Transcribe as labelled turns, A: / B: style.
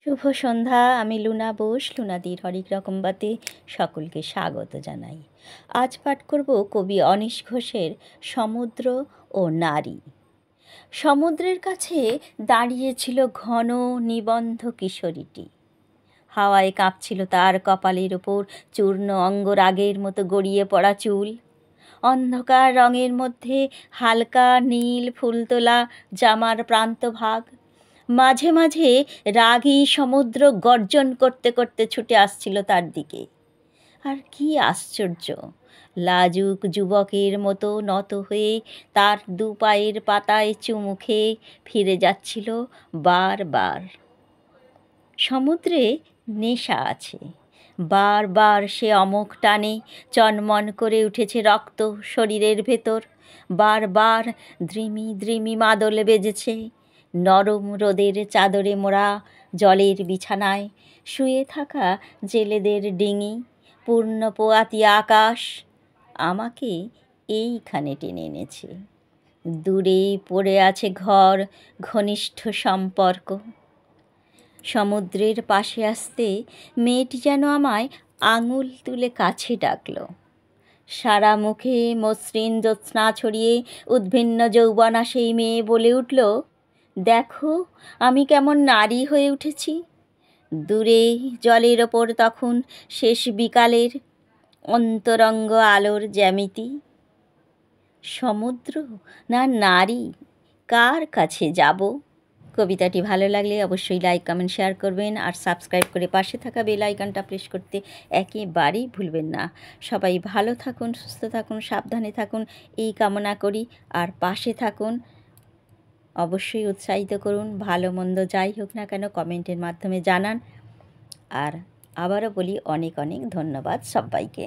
A: শুভ সন্ধ্যা। আমি লুনা বোস, লুনাদির হরেক রকম বাতে সকলকে স্বাগত জানাই। আজ পাঠ করব কবি অনীশ ঘোষের সমুদ্র ও নারী। সমুদ্রের কাছে দাঁড়িয়েছিল ঘন নিবন্ধ কিশোরীটি। হাওয়ায় কাঁপছিল তার কপালের ওপর চূর্ণ অঙ্গরাগের মতো গড়িয়ে পড়া চুল। অন্ধকার রঙের মধ্যে হালকা নীল ফুলতোলা জামার প্রান্তভাগ। মাঝে মাঝে রাগী সমুদ্র গর্জন করতে করতে ছুটে আসছিল তার দিকে। আর কি আশ্চর্য, লাজুক যুবকের মতো নত হয়ে তার দু পায়ের পাতায় চুমু খেয়ে ফিরে যাচ্ছিল বারবার। সমুদ্রে নেশা আছে, বারবার সে অমোঘ টানে চনমন করে উঠেছে রক্ত শরীরের ভেতর। বারবার দ্রিমি দ্রিমি মাদল বেজেছে। নরম রোদের চাদরে মোড়া জলের বিছানায় শুয়ে থাকা জেলেদের ডিঙি, পূর্ণ পোয়াতি আকাশ আমাকে এইখানে টেনে এনেছে। দূরে পড়ে আছে ঘর, ঘনিষ্ঠ সম্পর্ক। সমুদ্রের পাশে আসতে মেয়েটি যেন আমায় আঙুল তুলে কাছে ডাকল। সারা মুখে মসৃণ জ্যোৎস্না ছড়িয়ে উদ্ভিন্ন যৌবনা সেই মেয়ে বলে উঠল, দেখো আমি কেমন নারী হয়ে উঠেছি। দূরে জলের ওপর তখন শেষ বিকালের অন্তরঙ্গ আলোর জ্যামিতি। সমুদ্র না নারী, কার কাছে যাব? কবিতাটি ভালো লাগলে অবশ্যই লাইক কমেন্ট শেয়ার করবেন, আর সাবস্ক্রাইব করে পাশে থাকা বেল আইকনটা প্রেস করতে একেবারেই ভুলবেন না। সবাই ভালো থাকুন, সুস্থ থাকুন, সাবধানে থাকুন এই কামনা করি। আর পাশে থাকুন, অবশ্যই উৎসাহিত করুন। ভালো মন্দ যাই হোক না কেন কমেন্টের মাধ্যমে জানান। আর আবারও বলি অনেক অনেক ধন্যবাদ সবাইকে।